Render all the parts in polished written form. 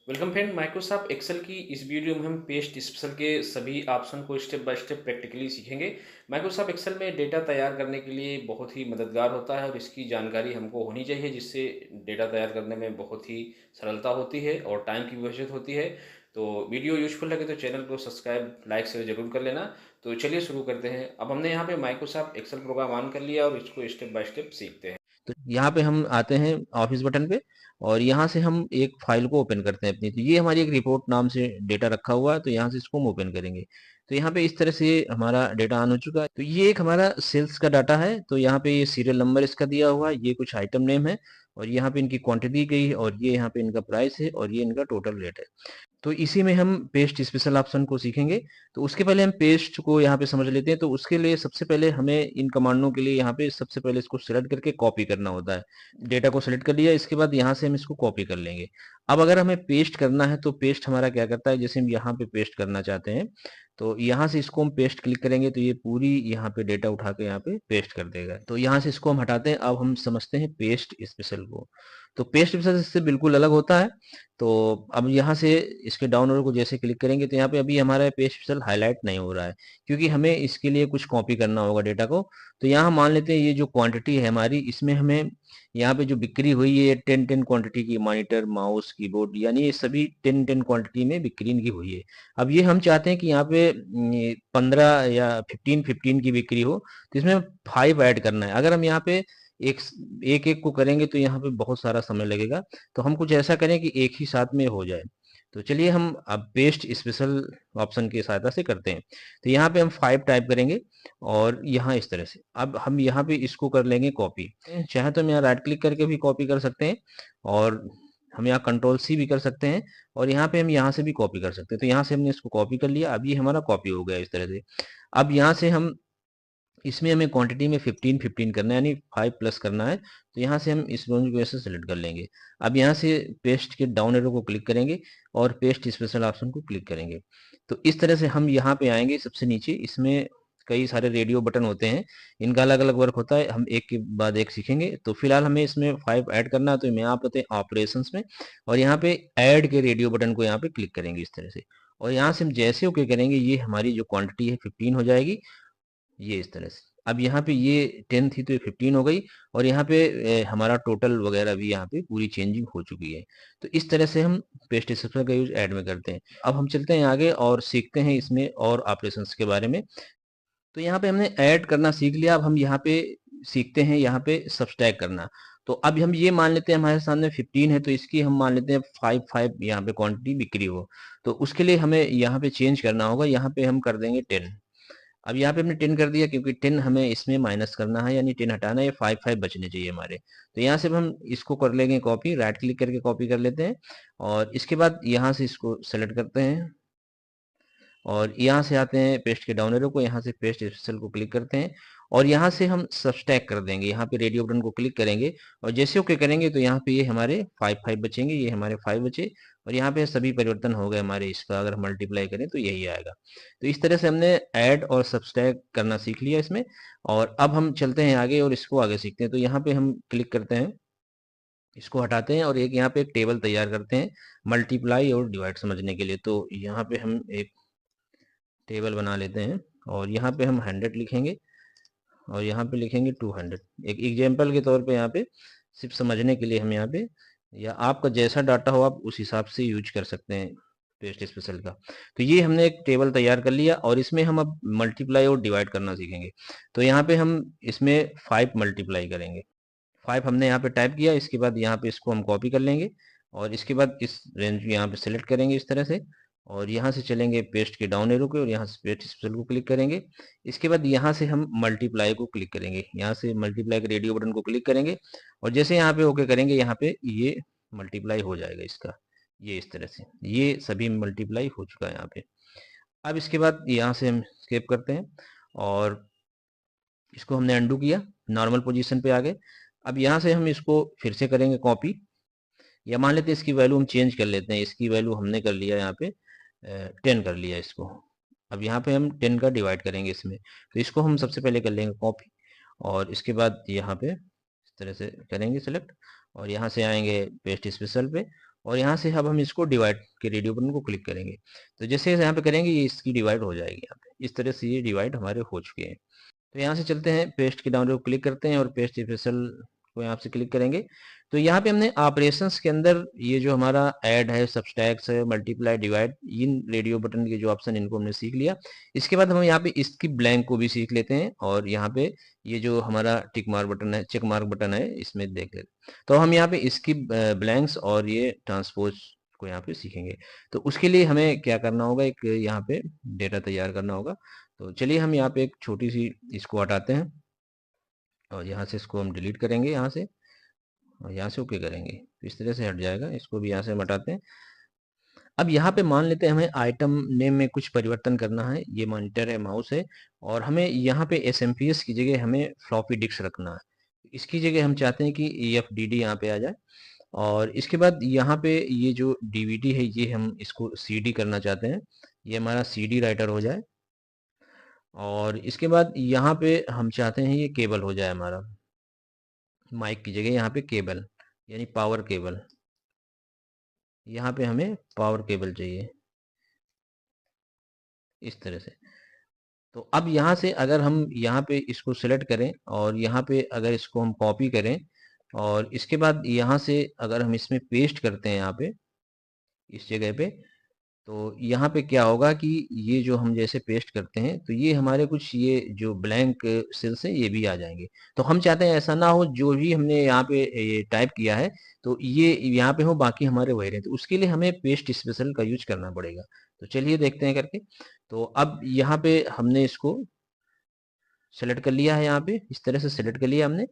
Welcome friend. Microsoft Excel की इस video में हम पेस्ट स्पेशल के सभी ऑप्शन को स्टेप बाय स्टेप प्रैक्टिकली सीखेंगे। माइक्रोसॉफ्ट एक्सेल में डेटा तैयार करने के लिए बहुत ही मददगार होता है और इसकी जानकारी हमको होनी चाहिए, जिससे डेटा तैयार करने में बहुत ही सरलता होती है और टाइम की भी बचत होती है। तो वीडियो यूजफुल लगे तो चैनल को सब्सक्राइब लाइक शेयर जरूर कर लेना। तो चलिए शुरू करते हैं। अब हमने यहाँ पे माइक्रोसॉफ्ट एक्सेल प्रोग्राम ऑन कर लिया और इसको स्टेप बाय स्टेप सीखते हैं। तो यहाँ पे हम आते हैं ऑफिस बटन पे और यहाँ से हम एक फाइल को ओपन करते हैं अपनी। तो ये हमारी एक रिपोर्ट नाम से डेटा रखा हुआ है, तो यहाँ से इसको हम ओपन करेंगे। तो यहाँ पे इस तरह से हमारा डेटा ऑन हो चुका है। तो ये एक हमारा सेल्स का डाटा है। तो यहाँ पे ये सीरियल नंबर इसका दिया हुआ है, ये कुछ आइटम नेम है और यहाँ पे इनकी क्वांटिटी दी गई है और ये यहाँ पे इनका प्राइस है और ये इनका टोटल रेट है। तो इसी में हम पेस्ट स्पेशल ऑप्शन को सीखेंगे। तो उसके पहले हम पेस्ट को यहाँ पे समझ लेते हैं। तो उसके लिए सबसे पहले हमें इन कमांडों के लिए यहाँ पे सबसे पहले इसको सिलेक्ट करके कॉपी करना होता है। डेटा को सिलेक्ट कर लिया, इसके बाद यहाँ से हम इसको कॉपी कर लेंगे। अब अगर हमें पेस्ट करना है तो पेस्ट हमारा क्या करता है, जैसे हम यहाँ पे पेस्ट करना चाहते हैं तो यहाँ से इसको हम पेस्ट क्लिक करेंगे तो ये पूरी यहाँ पे डेटा उठा के यहाँ पे पेस्ट कर देगा। तो यहाँ से इसको हम हटाते हैं। अब हम समझते हैं पेस्ट स्पेशल को। तो पेस्ट स्पेशल इससे बिल्कुल अलग होता है। तो अब यहाँ से इसके डाउन एरो को जैसे क्लिक करेंगे तो यहाँ पे अभी हमारा पेज स्पेशल हाईलाइट नहीं हो रहा है, क्योंकि हमें इसके लिए कुछ कॉपी करना होगा डेटा को। तो यहाँ मान लेते हैं ये जो क्वांटिटी है हमारी, इसमें हमें यहाँ पे जो बिक्री हुई है 10-10 क्वांटिटी की, मॉनिटर माउस कीबोर्ड, यानी ये सभी 10-10 क्वांटिटी में बिक्री इनकी हुई है। अब ये हम चाहते हैं कि यहाँ पे 15 या 15-15 की बिक्री हो, तो इसमें 5 ऐड करना है। अगर हम यहाँ पे एक एक एक को करेंगे तो यहाँ पे बहुत सारा समय लगेगा। तो हम कुछ ऐसा करें कि एक ही साथ में हो जाए। तो चलिए हम अब पेस्ट स्पेशल ऑप्शन की सहायता से करते हैं। तो यहाँ पे हम 5 टाइप करेंगे और यहाँ इस तरह से अब हम यहाँ पे इसको कर लेंगे कॉपी। चाहे तो हम यहाँ राइट क्लिक करके भी कॉपी कर सकते हैं और हम यहाँ कंट्रोल सी भी कर सकते हैं और यहाँ पे हम यहाँ से भी कॉपी कर सकते हैं। तो यहाँ से हमने इसको कॉपी कर लिया। अब ये हमारा कॉपी हो गया इस तरह से। अब यहाँ से हम इसमें हमें क्वांटिटी में 15-15 करना है, यानी 5 प्लस करना है। तो यहाँ से हम इस रेंज को ऐसे सेलेक्ट कर लेंगे। अब यहाँ से पेस्ट के डाउन एरो को क्लिक करेंगे और पेस्ट स्पेशल ऑप्शन को क्लिक करेंगे। तो इस तरह से हम यहाँ पे आएंगे सबसे नीचे। इसमें कई सारे रेडियो बटन होते हैं, इनका अलग अलग वर्क होता है, हम एक के बाद एक सीखेंगे। तो फिलहाल हमें इसमें 5 ऐड करना है। तो मैं यहाँ पे ऑपरेशंस में और यहाँ पे ऐड के रेडियो बटन को यहाँ पे क्लिक करेंगे इस तरह से। और यहाँ से हम जैसे ओके करेंगे ये हमारी जो क्वांटिटी है 15 हो जाएगी, ये इस तरह से। अब यहाँ पे ये 10 थी तो ये 15 हो गई और यहाँ पे हमारा टोटल वगैरह भी यहाँ पे पूरी चेंजिंग हो चुकी है। तो इस तरह से हम पेस्ट स्पेशल का यूज ऐड में करते हैं। अब हम चलते हैं आगे और सीखते हैं इसमें और ऑपरेशंस के बारे में। तो यहाँ पे हमने ऐड करना सीख लिया। अब हम यहाँ पे सीखते हैं यहाँ पे सब्सट्रैक्ट करना। तो अब हम ये मान लेते हैं हमारे सामने 15 है, तो इसकी हम मान लेते हैं 5 यहाँ पे क्वांटिटी बिक्री हो। तो उसके लिए हमें यहाँ पे चेंज करना होगा। यहाँ पे हम कर देंगे 10। अब यहाँ पे हमने 10 कर दिया, क्योंकि 10 हमें इसमें माइनस करना है, यानी 10 हटाना है। ये 5 बचने चाहिए हमारे। तो यहाँ से हम इसको कर लेंगे कॉपी, राइट क्लिक करके कॉपी कर लेते हैं और इसके बाद यहाँ से इसको सेलेक्ट करते हैं और यहाँ से आते हैं पेस्ट के डाउन एरो को, यहाँ से पेस्ट स्पेशल को क्लिक करते हैं और यहाँ से हम सब्सट्रैक्ट कर देंगे। यहाँ पे रेडियो बटन को क्लिक करेंगे और जैसे ओके करेंगे तो यहाँ पे ये हमारे 5 बचेंगे, ये हमारे 5 बचे और यहाँ पे सभी परिवर्तन हो गए हमारे। इसका अगर मल्टीप्लाई करें तो यही आएगा। तो इस तरह से हमने ऐड और सब्सट्रैक्ट करना सीख लिया इसमें। और अब हम चलते हैं आगे और इसको आगे सीखते हैं। तो यहाँ पे हम क्लिक करते हैं, इसको हटाते हैं और एक यहाँ पे एक टेबल तैयार करते हैं मल्टीप्लाई और डिवाइड समझने के लिए। तो यहाँ पे हम एक टेबल बना लेते हैं और यहाँ पे हम 100 लिखेंगे और यहाँ पे लिखेंगे 200। एक एग्जाम्पल के तौर पे यहाँ पे सिर्फ समझने के लिए हम यहाँ पे, या आपका जैसा डाटा हो आप उस हिसाब से यूज कर सकते हैं पेस्ट स्पेशल का। तो ये हमने एक टेबल तैयार कर लिया और इसमें हम अब मल्टीप्लाई और डिवाइड करना सीखेंगे। तो यहाँ पे हम इसमें 5 मल्टीप्लाई करेंगे। 5 हमने यहाँ पे टाइप किया, इसके बाद यहाँ पे इसको हम कॉपी कर लेंगे और इसके बाद इस रेंज को यहाँ पे सिलेक्ट करेंगे इस तरह से और यहाँ से चलेंगे पेस्ट के डाउन एरो के और यहाँ से पेस्ट स्पेशल को क्लिक करेंगे। इसके बाद यहाँ से हम मल्टीप्लाई को क्लिक करेंगे, यहाँ से मल्टीप्लाई के रेडियो बटन को क्लिक करेंगे और जैसे यहाँ पे ओके करेंगे यहाँ पे ये मल्टीप्लाई हो जाएगा इसका, ये इस तरह से ये सभी मल्टीप्लाई हो चुका है यहाँ पे। अब इसके बाद यहाँ से हम स्केप करते हैं और इसको हमने अंडू किया, नॉर्मल पोजीशन पे आ गए। अब यहाँ से हम इसको फिर से करेंगे कॉपी, या मान लेते हैं इसकी वैल्यू हम चेंज कर लेते हैं। इसकी वैल्यू हमने कर लिया यहाँ पे 10 कर लिया इसको। अब यहाँ पे हम 10 का डिवाइड करेंगे इसमें। तो इसको हम सबसे पहले कर लेंगे कॉपी और इसके बाद यहाँ पे इस तरह से करेंगे सेलेक्ट और यहाँ से आएंगे पेस्ट स्पेशल पे और यहाँ से अब हम इसको डिवाइड के रेडियो बटन को क्लिक करेंगे। तो जैसे यहाँ पे करेंगे ये इसकी डिवाइड हो जाएगी यहाँ पे। इस तरह से ये डिवाइड हमारे हो चुके हैं। तो यहाँ से चलते हैं, पेस्ट के डाउन को क्लिक करते हैं और पेस्ट स्पेशल को यहाँ से क्लिक करेंगे। तो यहाँ पे हमने ऑपरेशंस के अंदर ये जो हमारा ऐड है, सब्सट्रैक्ट है, मल्टीप्लाई, डिवाइड, इन रेडियो बटन के जो ऑप्शन इनको हमने सीख लिया। इसके बाद हम यहाँ पे इसकी ब्लैंक को भी सीख लेते हैं और यहाँ पे ये जो हमारा टिक मार्क बटन है, चेक मार्क बटन है, इसमें देख लेते हैं। तो हम यहाँ पे इसकी ब्लैंक्स और ये ट्रांसपोज को यहाँ पे सीखेंगे। तो उसके लिए हमें क्या करना होगा, एक यहाँ पे डेटा तैयार करना होगा। तो चलिए हम यहाँ पे एक छोटी सी इसको हटाते हैं और यहाँ से इसको हम डिलीट करेंगे यहाँ से, और यहाँ से ओके करेंगे तो इस तरह से हट जाएगा। इसको भी यहाँ से हम हटाते हैं। अब यहाँ पे मान लेते हैं हमें आइटम नेम में कुछ परिवर्तन करना है। ये मॉनिटर है, माउस है, और हमें यहाँ पे एसएमपीएस की जगह हमें फ्लॉपी डिस्क रखना है। इसकी जगह हम चाहते हैं कि EFDD यहाँ पे आ जाए। और इसके बाद यहाँ पे ये जो डीवीडी है ये हम इसको CD करना चाहते हैं, ये हमारा CD राइटर हो जाए। और इसके बाद यहाँ पे हम चाहते हैं ये केबल हो जाए हमारा, माइक की जगह यहाँ पे केबल, यानी पावर केबल। यहाँ पे हमें पावर केबल चाहिए इस तरह से। तो अब यहाँ से अगर हम यहाँ पे इसको सेलेक्ट करें और यहाँ पे अगर इसको हम कॉपी करें और इसके बाद यहाँ से अगर हम इसमें पेस्ट करते हैं यहाँ पे इस जगह पे, तो यहाँ पे क्या होगा कि ये जो हम जैसे पेस्ट करते हैं तो ये हमारे कुछ ये जो ब्लैंक सेल्स हैं ये भी आ जाएंगे। तो हम चाहते हैं ऐसा ना हो, जो भी हमने यहाँ पे ये टाइप किया है तो ये यहाँ पे हो, बाकी हमारे वही रहे। तो उसके लिए हमें पेस्ट स्पेशल का यूज करना पड़ेगा। तो चलिए देखते हैं करके। तो अब यहाँ पे हमने इसको सेलेक्ट कर लिया है, यहाँ पे इस तरह से सेलेक्ट कर लिया हमने।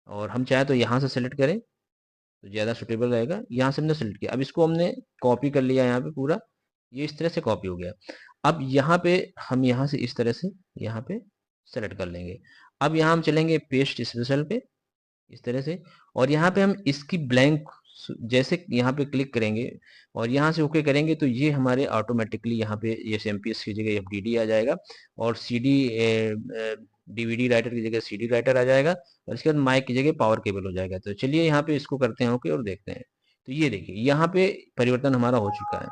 और हम चाहे तो यहाँ से सेलेक्ट करें तो ज़्यादा सुटेबल रहेगा। यहाँ से हमने सेलेक्ट किया, अब इसको हमने कॉपी कर लिया यहाँ पे पूरा, ये इस तरह से कॉपी हो गया। अब यहाँ पे हम यहाँ से इस तरह से यहाँ पे सेलेक्ट कर लेंगे। अब यहाँ हम चलेंगे पेस्ट स्पेशल पे इस तरह से, और यहाँ पे हम इसकी ब्लैंक जैसे यहाँ पे क्लिक करेंगे और यहाँ से ओके करेंगे तो ये हमारे ऑटोमेटिकली यहाँ पे ये एमपीएस की जगह FDD आ जाएगा और CD DVD राइटर की जगह CD राइटर आ जाएगा और इसके बाद माइक की जगह पावर केबल हो जाएगा। तो चलिए यहाँ पे इसको करते हैं ओके और देखते हैं। तो ये देखिए यहाँ पे परिवर्तन हमारा हो चुका है।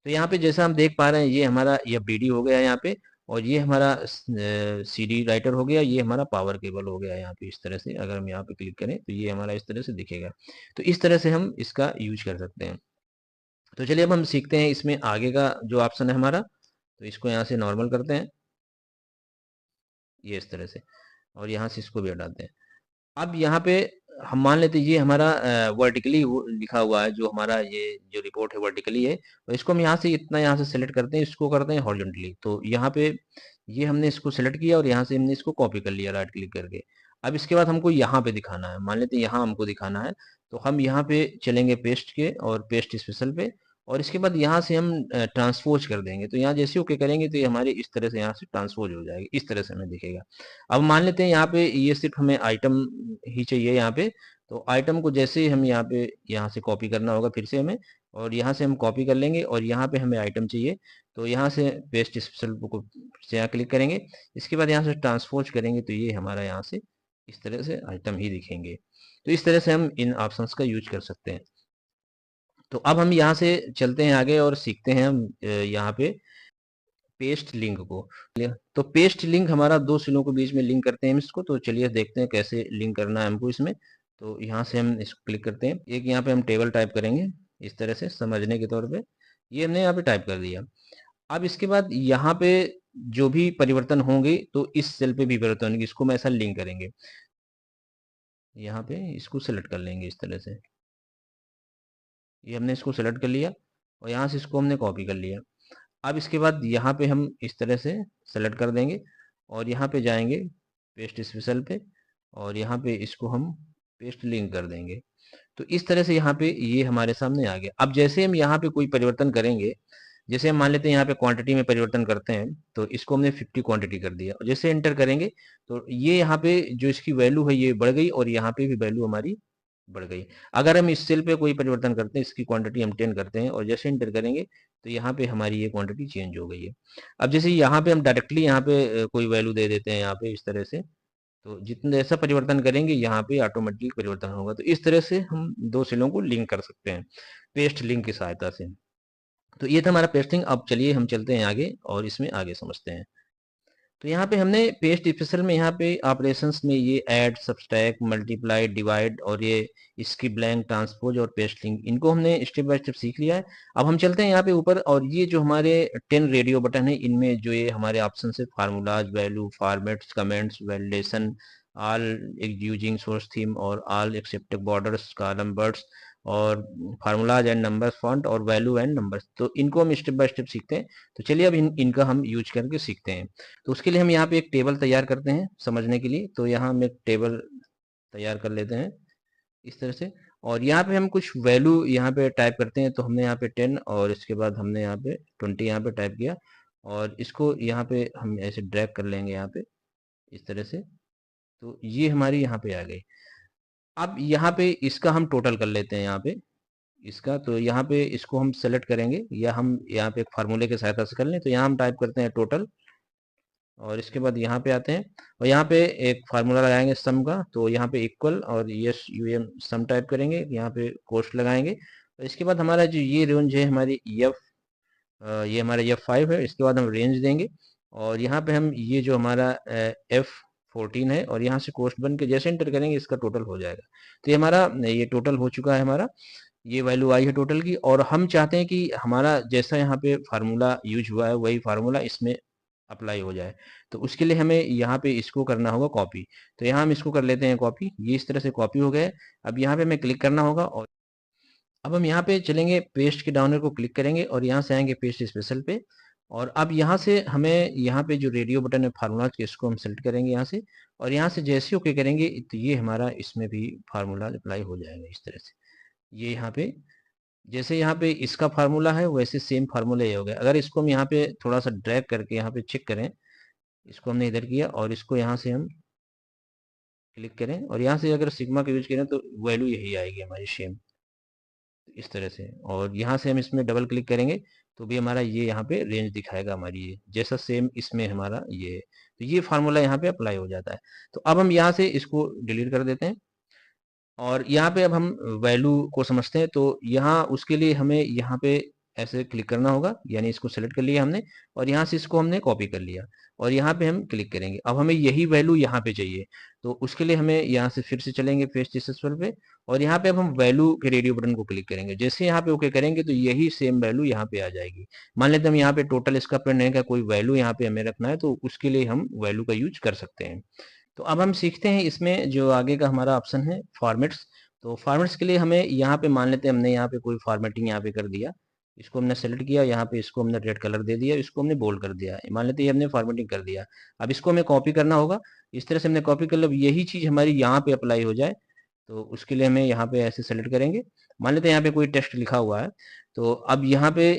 तो यहाँ पे जैसा हम देख पा रहे हैं ये हमारा FDD हो गया यहाँ पे, और ये हमारा CD राइटर हो गया, ये हमारा पावर केबल हो गया यहाँ पे इस तरह से। अगर हम यहाँ पे क्लिक करें तो ये हमारा इस तरह से दिखेगा। तो इस तरह से हम इसका यूज कर सकते हैं। तो चलिए अब हम सीखते हैं इसमें आगे का जो ऑप्शन है हमारा। तो इसको यहाँ से नॉर्मल करते हैं ये इस तरह से, और यहाँ से इसको भी हटाते हैं। अब यहाँ पे हम मान लेते हैं ये हमारा वर्टिकली लिखा हुआ है, जो हमारा ये जो रिपोर्ट है वर्टिकली है। तो इसको हम यहाँ से इतना यहाँ से सेलेक्ट करते हैं, इसको करते हैं हॉरिजॉन्टली। तो यहाँ पे ये हमने इसको सेलेक्ट किया और यहाँ से हमने इसको कॉपी कर लिया राइट क्लिक करके। अब इसके बाद हमको यहाँ पे दिखाना है, मान लेते हैं यहाँ हमको दिखाना है। तो हम यहाँ पे चलेंगे पेस्ट के और पेस्ट स्पेशल पे, और इसके बाद यहाँ से हम ट्रांसपोज कर देंगे। तो यहाँ जैसे ओके करेंगे तो ये हमारे इस तरह से यहाँ से ट्रांसपोज हो जाएगी, इस तरह से हमें दिखेगा। अब मान लेते हैं यहाँ पे ये सिर्फ हमें आइटम ही चाहिए यहाँ पे। तो आइटम को जैसे ही हम यहाँ पे यहाँ से कॉपी करना होगा फिर से हमें, और यहाँ से हम कॉपी कर लेंगे और यहाँ पे हमें आइटम चाहिए। तो यहाँ से पेस्ट स्पेशल को से यहाँ क्लिक करेंगे, इसके बाद यहाँ से ट्रांसपोज करेंगे तो ये हमारा यहाँ से इस तरह से आइटम ही दिखेंगे। तो इस तरह से हम इन ऑप्शंस का यूज कर सकते हैं। तो अब हम यहाँ से चलते हैं आगे और सीखते हैं हम यहाँ पे पेस्ट लिंक को। तो पेस्ट लिंक हमारा दो सेलों के बीच में लिंक करते हैं हम इसको। तो चलिए देखते हैं कैसे लिंक करना है हमको इसमें। तो यहाँ से हम इसको क्लिक करते हैं, एक यहाँ पे हम टेबल टाइप करेंगे इस तरह से समझने के तौर पे। ये हमने यहाँ पे टाइप कर दिया। अब इसके बाद यहाँ पे जो भी परिवर्तन होंगे तो इस सेल पे भी परिवर्तन होंगे, इसको हम ऐसा लिंक करेंगे। यहाँ पे इसको सेलेक्ट कर लेंगे इस तरह से, ये हमने इसको सेलेक्ट कर लिया और यहाँ से इसको हमने कॉपी कर लिया। अब इसके बाद यहाँ पे हम इस तरह से सेलेक्ट कर देंगे और यहाँ पे जाएंगे पेस्ट स्पेशल पे, और यहाँ पे इसको हम पेस्ट लिंक कर देंगे। तो इस तरह से यहाँ पे ये हमारे सामने आ गया। अब जैसे हम यहाँ पे कोई परिवर्तन करेंगे, जैसे हम मान लेते हैं यहाँ पे क्वांटिटी में परिवर्तन करते हैं, तो इसको हमने 50 क्वांटिटी कर दिया और जैसे एंटर करेंगे तो ये यहाँ पे जो इसकी वैल्यू है ये बढ़ गई और यहाँ पे भी वैल्यू हमारी बढ़ गई। अगर हम इस सेल पे कोई परिवर्तन करते हैं, इसकी क्वांटिटी हम 10 करते हैं और जैसे एंटर करेंगे तो यहाँ पे हमारी ये क्वांटिटी चेंज हो गई है। अब जैसे यहाँ पे हम डायरेक्टली यहाँ पे कोई वैल्यू दे देते हैं यहाँ पे इस तरह से, तो जितना जैसा परिवर्तन करेंगे यहाँ पे ऑटोमेटिक परिवर्तन होगा। तो इस तरह से हम 2 सेलों को लिंक कर सकते हैं, पेस्ट लिंक की सहायता से। तो ये था हमारा पेस्टिंग। अब चलिए हम चलते हैं आगे और इसमें आगे समझते हैं। तो यहाँ पे हमने पेस्ट स्पेशल में यहाँ पे ऑपरेशंस में ये ऐड, सब्सट्रैक्ट, मल्टीप्लाई, डिवाइड और ये इसकी ब्लैंक, ट्रांसपोज और पेस्ट लिंक, इनको हमने स्टेप बाय स्टेप सीख लिया है। अब हम चलते हैं यहाँ पे ऊपर, और ये जो हमारे 10 रेडियो बटन है, इनमें जो ये हमारे ऑप्शन है, formulas, value, formats, comments, validation, all using source theme और all accepted borders, column words और फार्मूलाज एंड नंबर्स, फॉन्ट और वैल्यू एंड नंबर्स, तो इनको हम स्टेप बाय स्टेप सीखते हैं। तो चलिए अब इनका हम यूज करके सीखते हैं। तो उसके लिए हम यहाँ पे एक टेबल तैयार करते हैं समझने के लिए। तो यहाँ हम एक टेबल तैयार कर लेते हैं इस तरह से, और यहाँ पे हम कुछ वैल्यू यहाँ पे टाइप करते हैं। तो हमने यहाँ पे 10 और इसके बाद हमने यहाँ पे 20 यहाँ पे टाइप किया, और इसको यहाँ पे हम ऐसे ड्रैग कर लेंगे यहाँ पे इस तरह से। तो ये हमारी यहाँ पे आ गई। अब यहाँ पे इसका हम टोटल कर लेते हैं यहाँ पे इसका। तो यहाँ पे इसको हम सेलेक्ट करेंगे, या हम यहाँ पे एक फार्मूले की सहायता से कर लें। तो यहाँ हम टाइप करते हैं टोटल, और इसके बाद यहाँ पे आते हैं और यहाँ पे एक फार्मूला लगाएंगे सम का। तो यहाँ पे इक्वल और S U M sum type करेंगे, यहाँ पे कोस्ट लगाएंगे। तो इसके बाद हमारा जो ये रेंज है हमारी एफ, ये हमारा F5 है। इसके बाद हम रेंज देंगे, और यहाँ पे हम ये जो हमारा F14 है, और यहाँ से कोस्ट बन के जैसे एंटर करेंगे इसका टोटल हो जाएगा। तो ये हमारा ये टोटल हो चुका है, हमारा ये वैल्यू आई है टोटल की। और हम चाहते हैं कि हमारा जैसा यहाँ पे फार्मूला यूज हुआ है वही फार्मूला इसमें अप्लाई हो जाए। तो उसके लिए हमें यहाँ पे इसको करना होगा कॉपी। तो यहाँ हम इसको कर लेते हैं कॉपी, ये इस तरह से कॉपी हो गए। अब यहाँ पे हमें क्लिक करना होगा, और अब हम यहाँ पे चलेंगे, पेस्ट के डाउनर को क्लिक करेंगे और यहाँ से आएंगे पेस्ट स्पेशल पे। और अब यहाँ से हमें यहाँ पे जो रेडियो बटन है फार्मूला के, इसको हम सेलेक्ट करेंगे यहाँ से, और यहाँ से जैसे ओके करेंगे तो ये हमारा इसमें भी फार्मूला अप्लाई हो जाएगा इस तरह से। ये यहाँ पे जैसे यहाँ पे इसका फार्मूला है वैसे सेम फार्मूला ये हो गया। अगर इसको हम यहाँ पे थोड़ा सा ड्रैग करके यहाँ पे चेक करें, इसको हमने इधर किया और इसको यहाँ से हम क्लिक करें, और यहाँ से अगर सिग्मा का यूज करें तो वैल्यू यही आएगी हमारी सेम इस तरह से। और यहाँ से हम इसमें डबल क्लिक करेंगे तो भी हमारा ये यहाँ पे रेंज दिखाएगा हमारी, ये जैसा सेम इसमें हमारा ये है। तो ये फार्मूला यहाँ पे अप्लाई हो जाता है। तो अब हम यहाँ से इसको डिलीट कर देते हैं, और यहाँ पे अब हम वैल्यू को समझते हैं। तो यहाँ उसके लिए हमें यहाँ पे ऐसे क्लिक करना होगा, यानी इसको सेलेक्ट कर लिया हमने, और यहाँ से इसको हमने कॉपी कर लिया, और यहाँ पे हम क्लिक करेंगे। अब हमें यही वैल्यू यहाँ पे चाहिए, तो उसके लिए हमें यहाँ से फिर से चलेंगे पेस्ट स्पेशल पे, और यहाँ पे अब हम वैल्यू के रेडियो बटन को क्लिक करेंगे। जैसे यहाँ पे ओके करेंगे तो यही सेम वैल्यू यहाँ पे आ जाएगी। मान लेते हम यहाँ पे टोटल इसका प्रिंट नहीं का कोई वैल्यू यहाँ पे हमें रखना है, तो उसके लिए हम वैल्यू का यूज कर सकते हैं। तो अब हम सीखते हैं इसमें जो आगे का हमारा ऑप्शन है फॉर्मेट्स। तो फॉर्मेट्स के लिए हमें यहाँ पे मान लेते हैं हमने यहाँ पे कोई फॉर्मेटिंग यहाँ पे कर दिया, इसको हमने सेलेक्ट किया, यहाँ पे इसको हमने रेड कलर दे दिया, इसको हमने बोल्ड कर दिया, मान लेते हैं ये हमने फॉर्मेटिंग कर दिया। अब इसको हमें कॉपी करना होगा, इस तरह से हमने कॉपी कर लिया, यही चीज हमारी यहाँ पे अप्लाई हो जाए। तो उसके लिए हमें यहाँ पे ऐसे सेलेक्ट करेंगे, मान लेते हैं यहाँ पे कोई टेक्स्ट लिखा हुआ है। तो अब यहाँ पे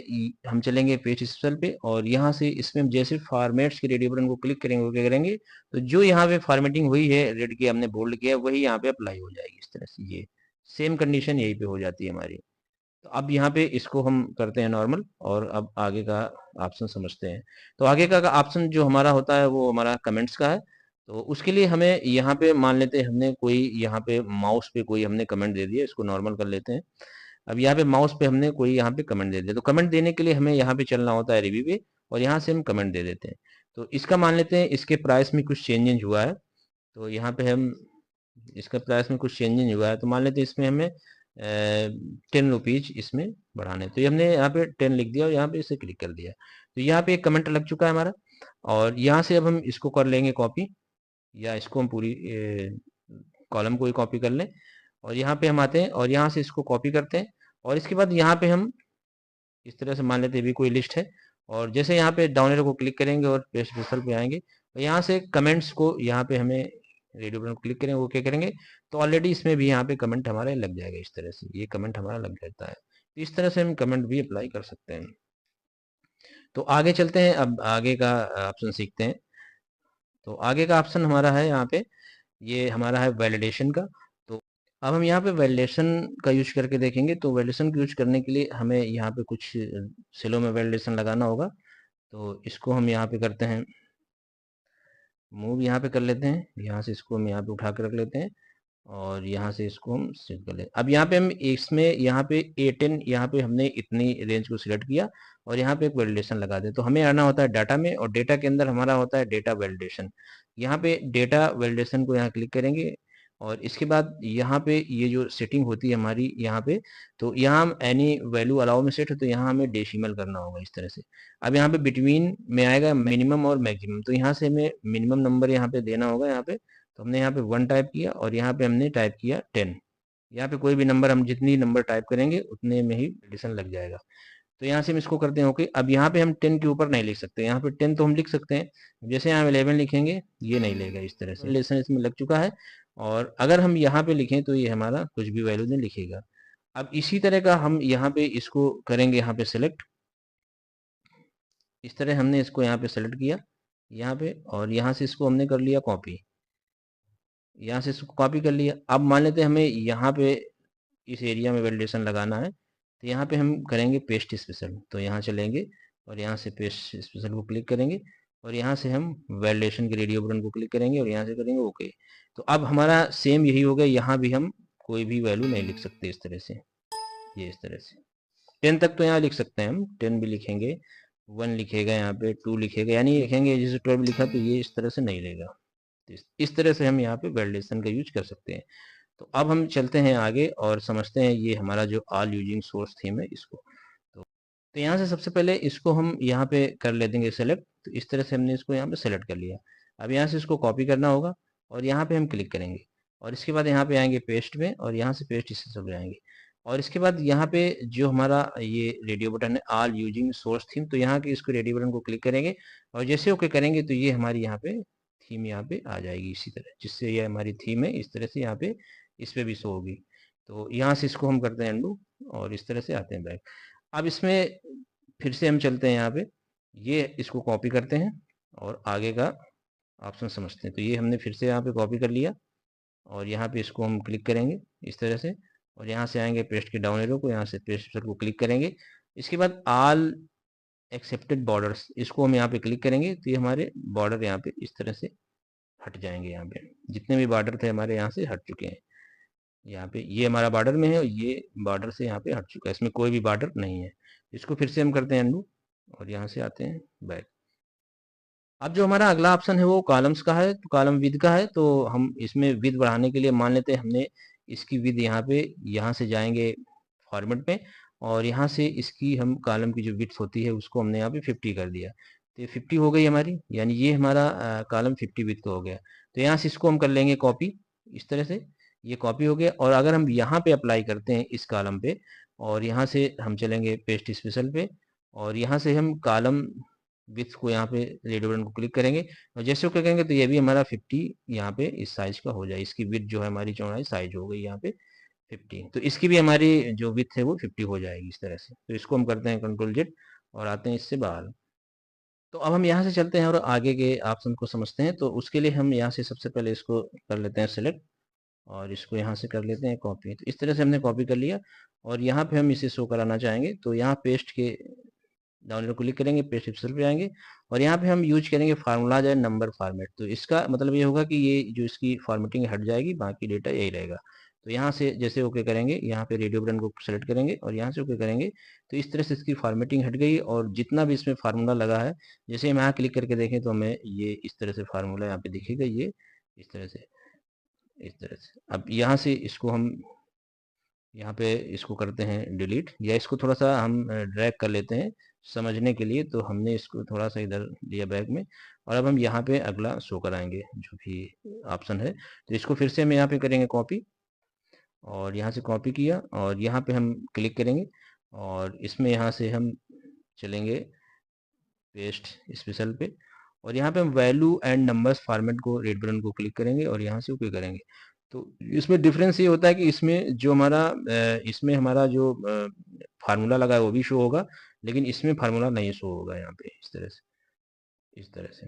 हम चलेंगे पेज स्पेशल पे, और यहाँ से इसमें हम जैसे फॉर्मेट्स के रेडियो बटन को क्लिक करेंगे ओके करेंगे, तो जो यहाँ पे फॉर्मेटिंग हुई है रेड किया हमने बोल्ड किया वही यहाँ पे अप्लाई हो जाएगी इस तरह से। ये सेम कंडीशन यहीं पे हो जाती है हमारी। तो अब यहाँ पे इसको हम करते हैं नॉर्मल, और अब आगे का ऑप्शन समझते हैं। तो आगे का ऑप्शन जो हमारा होता है वो हमारा कमेंट्स का है। तो उसके लिए हमें यहाँ पे मान लेते हैं हमने कोई यहाँ पे माउस पे कोई हमने कमेंट दे दिया, इसको नॉर्मल कर लेते हैं। अब यहाँ पे माउस पे हमने कोई यहाँ पे कमेंट दे दिया, तो कमेंट देने के लिए हमें यहाँ पे चलना होता है रिव्यू पे, और यहाँ से हम कमेंट दे देते हैं। तो इसका मान लेते हैं इसके प्राइस में कुछ चेंजेस हुआ है, तो यहाँ पे हम इसका प्राइस में कुछ चेंजेस हुआ है, तो मान लेते हैं इसमें हमें 10 रुपीज इसमें बढ़ाने। तो ये हमने यहाँ पे 10 लिख दिया और यहाँ पे इसे क्लिक कर दिया। तो यहाँ पे एक कमेंट लग चुका है हमारा, और यहाँ से अब हम इसको कर लेंगे कॉपी, या इसको हम पूरी कॉलम को ही कॉपी कर लें। और यहाँ पे हम आते हैं और यहाँ से इसको कॉपी करते हैं, और इसके बाद यहाँ पे हम इस तरह से मान लेते हैं भी कोई लिस्ट है, और जैसे यहाँ पे डाउन एरो को क्लिक करेंगे और पेस्ट स्पेशल पे आएंगे, तो यहाँ से कमेंट्स को यहाँ पे हमें रेडियो बटन क्लिक करेंगे ओके करेंगे, तो ऑलरेडी इसमें भी यहाँ पे कमेंट हमारे लग जाएगा इस तरह से, ये कमेंट हमारा लग जाता है। तो इस तरह से हम कमेंट भी अप्लाई कर सकते हैं। तो आगे चलते हैं, अब आगे का ऑप्शन सीखते हैं। तो आगे का ऑप्शन हमारा है यहाँ पे, ये हमारा है वैलिडेशन का। तो अब हम यहाँ पे वैलिडेशन का यूज करके देखेंगे। तो वैलिडेशन का यूज करने के लिए हमें यहाँ पे कुछ सेलों में वैलिडेशन लगाना होगा। तो इसको हम यहाँ पे करते हैं मूव यहाँ पे कर लेते हैं, यहाँ से इसको हम यहाँ पे उठा के रख लेते हैं और यहाँ से इसको हम सेट कर लेते हैं। अब यहाँ पे हम इसमें यहाँ पे A10 यहाँ पे हमने इतनी रेंज को सिलेक्ट किया और यहाँ पे एक वैलिडेशन लगा दे। तो हमें आना होता है डाटा में और डेटा के अंदर हमारा होता है डेटा वैलिडेशन। यहाँ पे डेटा वैलिडेशन को यहाँ क्लिक करेंगे और इसके बाद यहाँ पे ये जो सेटिंग होती है हमारी यहाँ पे, तो यहाँ हम एनी वैल्यू अलाउ में सेट है, तो यहाँ हमें डेसिमल करना होगा इस तरह से। अब यहाँ पे बिटवीन में आएगा मिनिमम और मैक्सिमम, तो यहाँ से हमें मिनिमम नंबर यहाँ पे देना होगा यहाँ पे। तो हमने यहाँ पे 1 टाइप किया और यहाँ पे हमने टाइप किया 10। यहाँ पे कोई भी नंबर, हम जितनी नंबर टाइप करेंगे उतने में ही एडिशन लग जाएगा। तो यहाँ से हम इसको करते हैं ओके। अब यहाँ पे हम 10 के ऊपर नहीं लिख सकते, यहाँ पे 10 तो हम लिख सकते हैं, जैसे यहाँ 11 लिखेंगे ये नहीं लेगा इस तरह से। लेसन इसमें लग चुका है और अगर हम यहाँ पे लिखें तो ये हमारा कुछ भी वैल्यू नहीं लिखेगा। अब इसी तरह का हम यहाँ पे इसको करेंगे, यहाँ पे सिलेक्ट, इस तरह हमने इसको यहाँ पे सेलेक्ट किया यहाँ पे और यहाँ से इसको हमने कर लिया कॉपी, यहाँ से इसको कॉपी कर लिया। अब मान लेते हैं हमें यहाँ पे इस एरिया में वैलिडेशन लगाना है, तो यहाँ पे हम करेंगे पेस्ट स्पेशल। तो यहाँ चलेंगे और यहाँ से पेस्ट स्पेशल को क्लिक करेंगे और यहाँ से हम वैलिडेशन के रेडियो बटन को क्लिक करेंगे और यहाँ से करेंगे ओके। तो अब हमारा सेम यही हो गया, यहाँ भी हम कोई भी वैल्यू नहीं लिख सकते इस तरह से, ये इस तरह से 10 तक तो यहाँ लिख सकते हैं हम, 10 भी लिखेंगे, 1 लिखेगा, यहाँ पे 2 लिखेगा, यानी लिखेंगे जैसे 12 लिखा तो ये इस तरह से नहीं लेगा। तो इस तरह से हम यहाँ पे वैलिडेशन का यूज कर सकते हैं। तो अब हम चलते हैं आगे और समझते हैं ये हमारा जो ऑल यूजिंग सोर्स थीम है इसको। तो यहाँ से सबसे पहले इसको हम यहाँ पे कर ले देंगे सेलेक्ट। तो इस तरह से हमने इसको यहाँ पे सेलेक्ट कर लिया। अब यहाँ से इसको कॉपी करना होगा और यहाँ पे हम क्लिक करेंगे और इसके बाद यहाँ पे आएंगे पेस्ट में और यहाँ से पेस्ट इसे सब जाएंगे और इसके बाद यहाँ पे जो हमारा ये रेडियो बटन है ऑल यूजिंग सोर्स थीम, तो यहाँ के इसको रेडियो बटन को क्लिक करेंगे और जैसे ओके करेंगे तो ये हमारी यहाँ पे थीम यहाँ पे आ जाएगी इसी तरह, जिससे ये हमारी थीम है इस तरह से यहाँ पे इस पे भी शो होगी। तो यहाँ से इसको हम करते हैं अंडू और इस तरह से आते हैं बैक। अब इसमें फिर से हम चलते हैं यहाँ पे, ये इसको कॉपी करते हैं और आगे का ऑप्शन समझते हैं। तो ये हमने फिर से यहाँ पे कॉपी कर लिया और यहाँ पे इसको हम क्लिक करेंगे इस तरह से और यहाँ से आएंगे पेस्ट के डाउन एरो को, यहाँ से पेस्ट को क्लिक करेंगे। इसके बाद ऑल एक्सेप्टेड बॉर्डर्स, इसको हम यहाँ पे क्लिक करेंगे तो ये हमारे बॉर्डर यहाँ पे इस तरह से हट जाएंगे। यहाँ पे जितने भी बॉर्डर थे हमारे यहाँ से हट चुके हैं। यहाँ पे ये हमारा बॉर्डर में है और ये बॉर्डर से यहाँ पे हट चुका है, इसमें कोई भी बॉर्डर नहीं है। इसको फिर से हम करते हैं अनडू और यहाँ से आते हैं बैक। अब जो हमारा अगला ऑप्शन है वो कॉलम्स का है, तो कॉलम विद का है। तो हम इसमें विद बढ़ाने के लिए मान लेते हैं हमने इसकी विद यहाँ पे, यहाँ से जाएंगे फॉर्मेट में और यहाँ से इसकी हम कॉलम की जो विड्थ होती है उसको हमने यहाँ पे 50 कर दिया। तो ये 50 हो गई हमारी, यानी ये हमारा कॉलम 50 विड्थ का हो गया। तो यहाँ से इसको हम कर लेंगे कॉपी इस तरह से, ये कॉपी हो गया। और अगर हम यहाँ पे अप्लाई करते हैं इस कॉलम पे और यहाँ से हम चलेंगे पेस्ट स्पेशल पे और यहाँ से हम कॉलम विथ को यहाँ पे रेडियो बटन को क्लिक करेंगे और जैसे ओके करेंगे तो ये भी हमारा 50 यहाँ पे इस साइज का हो जाए। इसकी विथ जो है हमारी चौड़ाई साइज हो गई यहाँ पे 50, तो इसकी भी हमारी जो विथ है वो 50 हो जाएगी इस तरह से। तो इसको हम करते हैं कंट्रोल जेड और आते हैं इससे बाहर। तो अब हम यहाँ से चलते हैं और आगे के ऑप्शन को समझते हैं। तो उसके लिए हम यहाँ से सबसे पहले इसको कर लेते हैं सिलेक्ट और इसको यहाँ से कर लेते हैं कॉपी। तो इस तरह से हमने कॉपी कर लिया और यहाँ पे हम इसे शो कराना चाहेंगे तो यहाँ पेस्ट के डाउन एरो क्लिक करेंगे, पेस्ट पिक्सल पे आएंगे और यहाँ पे हम यूज करेंगे फार्मूलाज एंड नंबर फॉर्मेट। तो इसका मतलब ये होगा कि ये जो इसकी फॉर्मेटिंग हट जाएगी, बाकी डेटा यही रहेगा। तो यहाँ से जैसे ओके करेंगे, यहाँ पे रेडियो बटन को सेलेक्ट करेंगे और यहाँ से ओके करेंगे तो इस तरह से इसकी फॉर्मेटिंग हट गई और जितना भी इसमें फार्मूला लगा है, जैसे हम यहाँ क्लिक करके देखें तो हमें ये इस तरह से फार्मूला यहाँ पे दिखेगा, ये इस तरह से, इस तरह से। अब यहाँ से इसको हम यहाँ पे इसको करते हैं डिलीट, या इसको थोड़ा सा हम ड्रैग कर लेते हैं समझने के लिए। तो हमने इसको थोड़ा सा इधर लिया बैग में और अब हम यहाँ पे अगला शो कराएंगे जो भी ऑप्शन है। तो इसको फिर से हम यहाँ पे करेंगे कॉपी और यहाँ से कॉपी किया और यहाँ पे हम क्लिक करेंगे और इसमें यहाँ से हम चलेंगे पेस्ट स्पेशल पे और यहाँ पे हम वैल्यू एंड नंबर्स फॉर्मेट को रेड बटन को क्लिक करेंगे और यहाँ से ओके करेंगे। तो इसमें डिफरेंस ये होता है कि इसमें जो हमारा इसमें हमारा जो फार्मूला लगा है वो भी शो होगा, लेकिन इसमें फार्मूला नहीं शो होगा यहाँ पे इस तरह से, इस तरह से।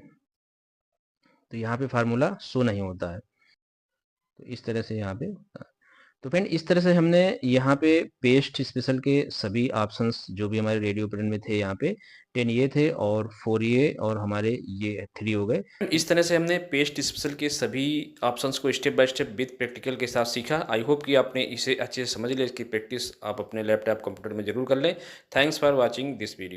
तो यहाँ पे फार्मूला शो नहीं होता है, तो इस तरह से यहाँ पे होता है। तो फ्रेंड इस तरह से हमने यहाँ पे पेस्ट स्पेशल के सभी ऑप्शंस जो भी हमारे रेडियो बटन में थे यहाँ पे 10 ये थे और 4 ये और हमारे ये 3 हो गए। इस तरह से हमने पेस्ट स्पेशल के सभी ऑप्शंस को step by step with practical के साथ सीखा। आई होप कि आपने इसे अच्छे से समझ लिया। इसकी प्रैक्टिस आप अपने लैपटॉप कंप्यूटर में ज़रूर कर लें। Thanks for watching this video.